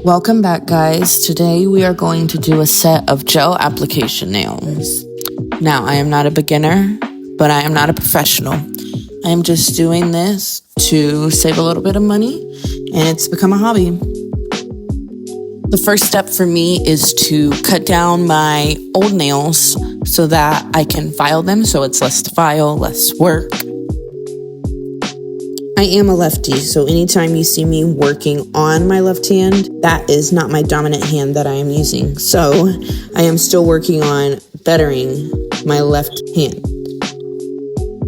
Welcome back, guys. Today we are going to do a set of gel application nails. Now, I am not a beginner, but I am not a professional. I am just doing this to save a little bit of money, and it's become a hobby. The first step for me is to cut down my old nails so that I can file them, so it's less to file, less work. I am a lefty, so anytime you see me working on my left hand, that is not my dominant hand that I am using. So I am still working on bettering my left hand.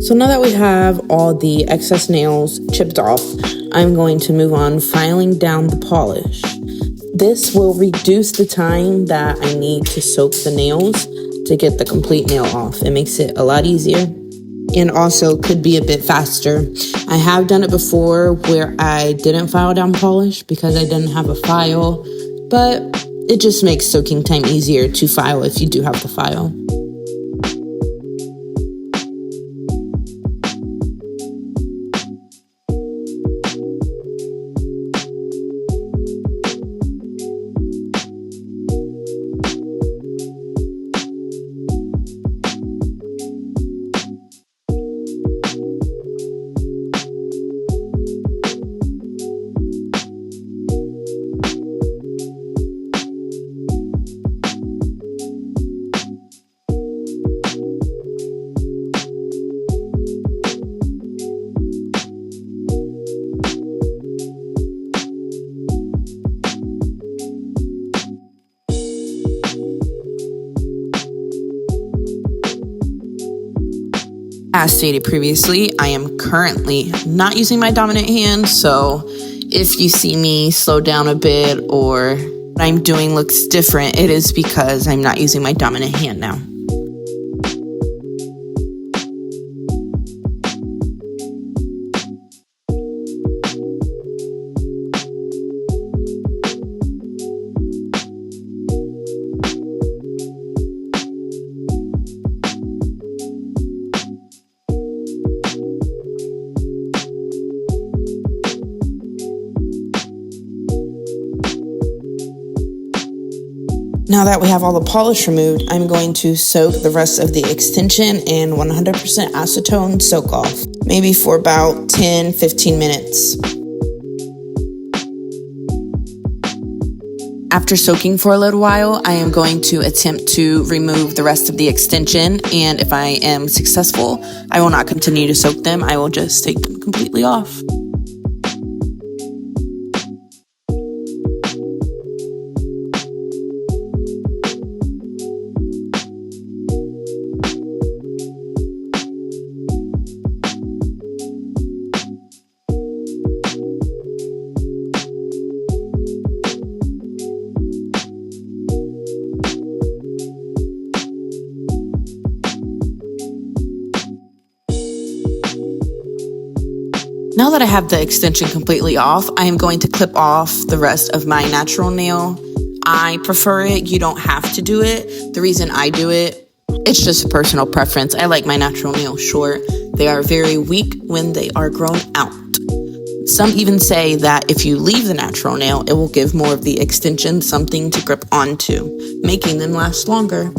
So now that we have all the excess nails chipped off, I'm going to move on filing down the polish. This will reduce the time that I need to soak the nails to get the complete nail off. It makes it a lot easier. And also could be a bit faster. I have done it before where I didn't file down polish because I didn't have a file, but it just makes soaking time easier to file if you do have the file. As stated previously, I am currently not using my dominant hand, so if you see me slow down a bit or what I'm doing looks different, it is because I'm not using my dominant hand now. Now that we have all the polish removed, I'm going to soak the rest of the extension in 100% acetone soak off, maybe for about 10-15 minutes. After soaking for a little while, I am going to attempt to remove the rest of the extension, and if I am successful, I will not continue to soak them. I will just take them completely off. Now that I have the extension completely off, I am going to clip off the rest of my natural nail. I prefer it. You don't have to do it. The reason I do it, it's just a personal preference. I like my natural nails short. They are very weak when they are grown out. Some even say that if you leave the natural nail, it will give more of the extension something to grip onto, making them last longer.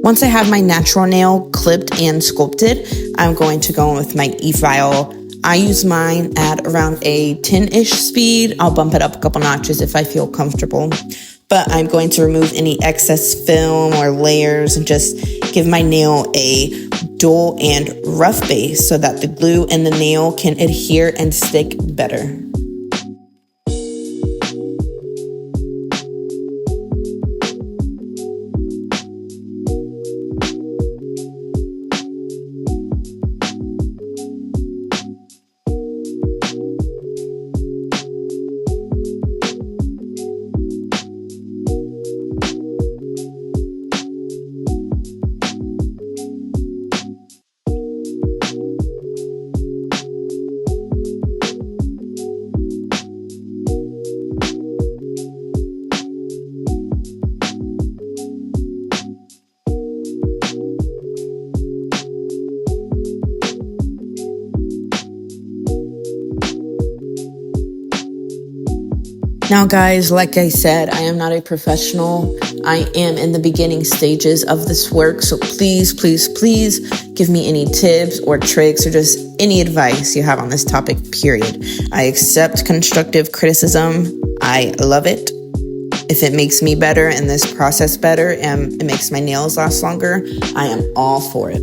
Once I have my natural nail clipped and sculpted, I'm going to go in with my e-file. I use mine at around a 10-ish speed. I'll bump it up a couple notches if I feel comfortable. But I'm going to remove any excess film or layers and just give my nail a dull and rough base so that the glue and the nail can adhere and stick better. Now, guys, like I said, I am not a professional. I am in the beginning stages of this work. So please, please, please give me any tips or tricks or just any advice you have on this topic, period. I accept constructive criticism. I love it. If it makes me better and this process better and it makes my nails last longer, I am all for it.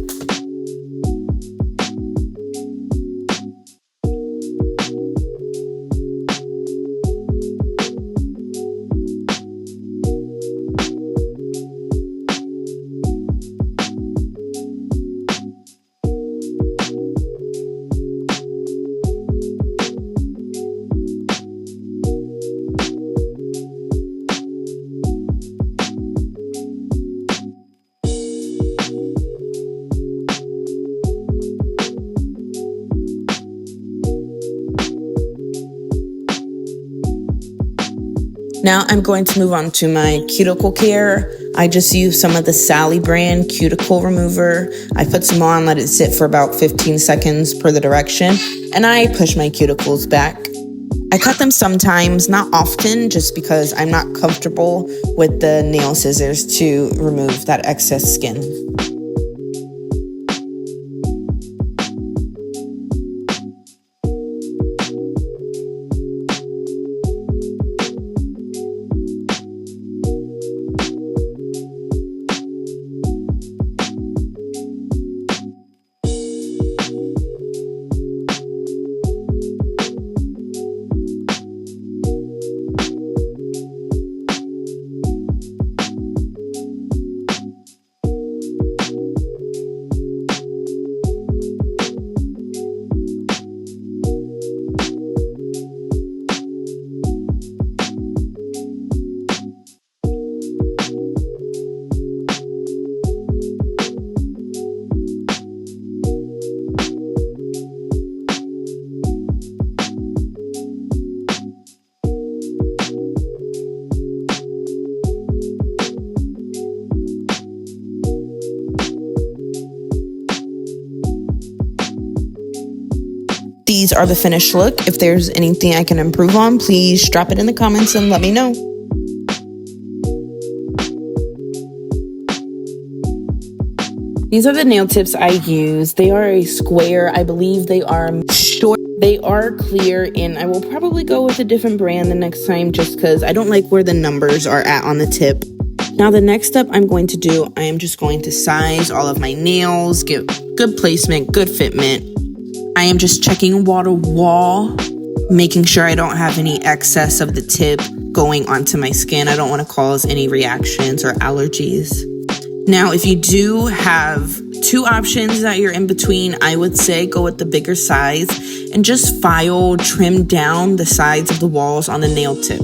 Now I'm going to move on to my cuticle care. I just use some of the Sally brand cuticle remover. I put some on, let it sit for about 15 seconds per the direction, and I push my cuticles back. I cut them sometimes, not often, just because I'm not comfortable with the nail scissors to remove that excess skin. These are the finished look. If there's anything I can improve on, please drop it in the comments and let me know. These are the nail tips I use. They are a square. I believe they are short. They are clear, and I will probably go with a different brand the next time just because I don't like where the numbers are at on the tip. Now, the next step I'm going to do, I am just going to size all of my nails, get good placement, good fitment. I am just checking wall to wall, making sure I don't have any excess of the tip going onto my skin. I don't want to cause any reactions or allergies. Now, if you do have two options that you're in between, I would say go with the bigger size and just file, trim down the sides of the walls on the nail tip.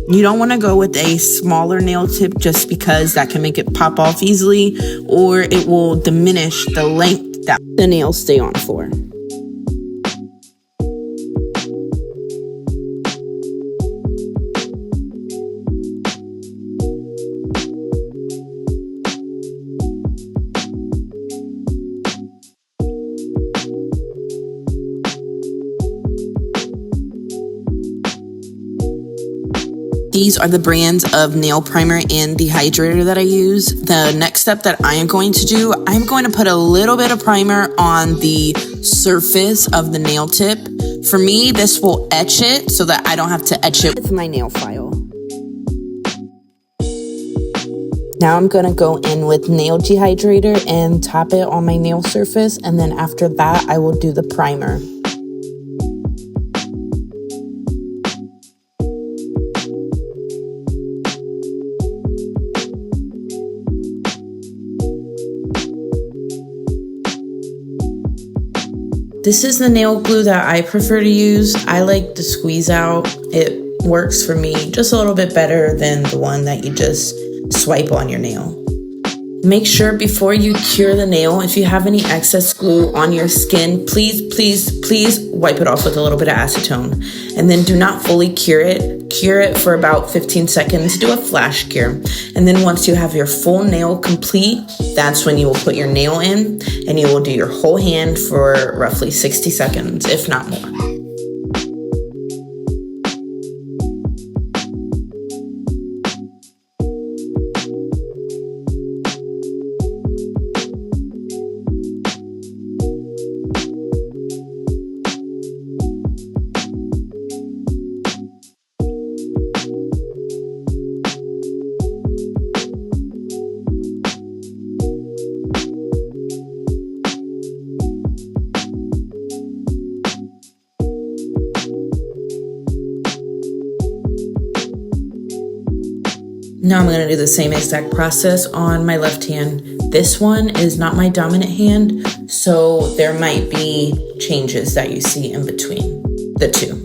You don't want to go with a smaller nail tip just because that can make it pop off easily, or it will diminish the length that the nails stay on for. These are the brands of nail primer and dehydrator that I use. The next step that I am going to do, I'm going to put a little bit of primer on the surface of the nail tip. For me, this will etch it so that I don't have to etch it with my nail file. Now I'm going to go in with nail dehydrator and tap it on my nail surface, and then after that, I will do the primer. This is the nail glue that I prefer to use. I like the squeeze out. It works for me just a little bit better than the one that you just swipe on your nail. Make sure before you cure the nail, if you have any excess glue on your skin, please wipe it off with a little bit of acetone. And then do not fully cure it. Cure it for about 15 seconds. Do a flash cure. And then once you have your full nail complete, that's when you will put your nail in and you will do your whole hand for roughly 60 seconds, if not more. Now I'm going to do the same exact process on my left hand. This one is not my dominant hand, so there might be changes that you see in between the two.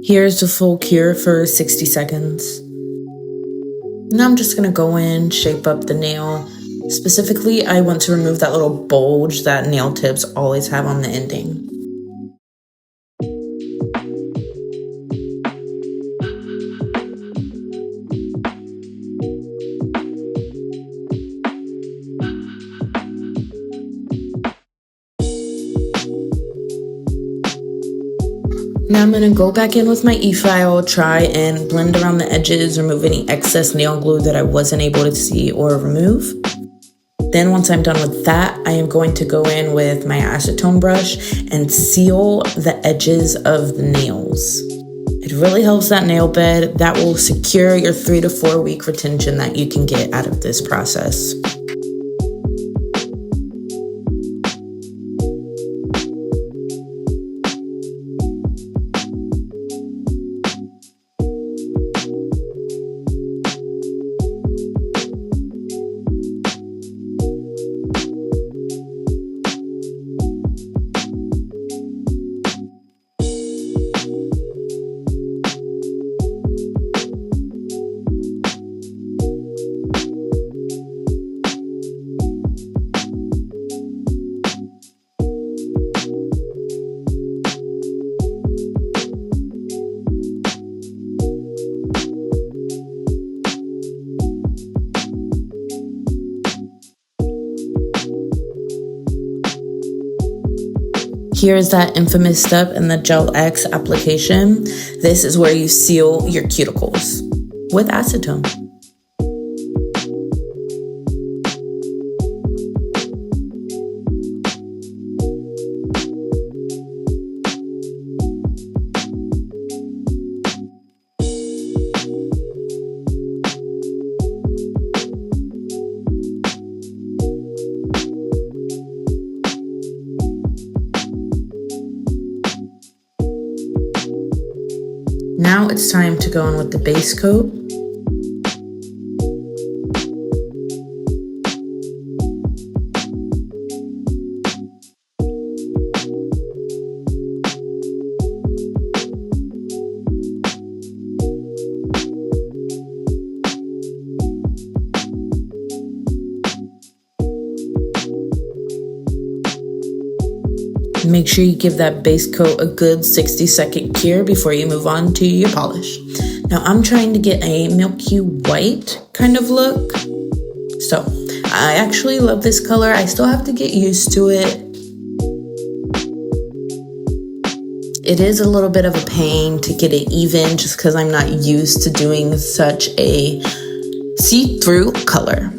Here's the full cure for 60 seconds. Now I'm just gonna go in, shape up the nail. Specifically, I want to remove that little bulge that nail tips always have on the ending. Now I'm going to go back in with my e-file, try and blend around the edges, remove any excess nail glue that I wasn't able to see or remove. Then once I'm done with that, I am going to go in with my acetone brush and seal the edges of the nails. It really helps that nail bed. That will secure your 3 to 4 week retention that you can get out of this process. Here's that infamous step in the Gel X application. This is where you seal your cuticles with acetone. Now it's time to go in with the base coat. Make sure you give that base coat a good 60-second cure before you move on to your polish. Now I'm trying to get a milky white kind of look. So I actually love this color. I still have to get used to it. It is a little bit of a pain to get it even just because I'm not used to doing such a see-through color.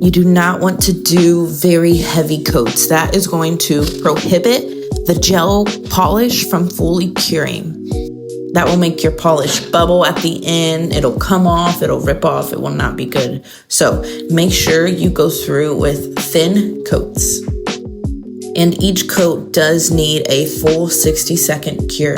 You do not want to do very heavy coats. That is going to prohibit the gel polish from fully curing. That will make your polish bubble at the end. It'll come off, it'll rip off, it will not be good. So make sure you go through with thin coats. and each coat does need a full 60-second cure.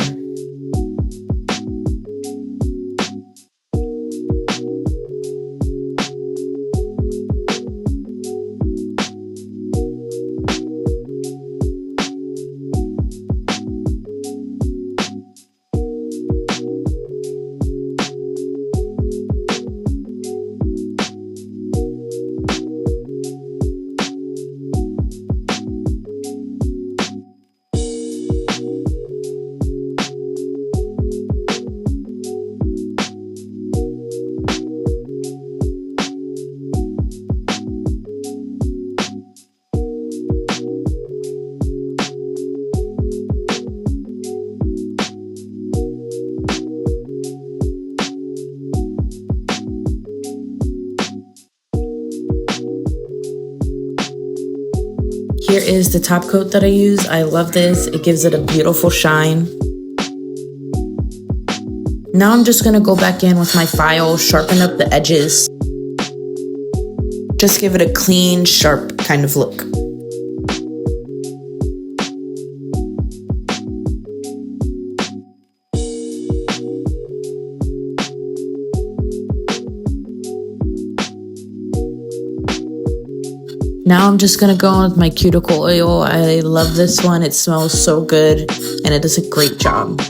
Here is the top coat that I use. I love this. It gives it a beautiful shine. Now I'm just gonna go back in with my file, sharpen up the edges. Just give it a clean, sharp kind of look. Now I'm just gonna go in with my cuticle oil. I love this one. It smells so good and it does a great job.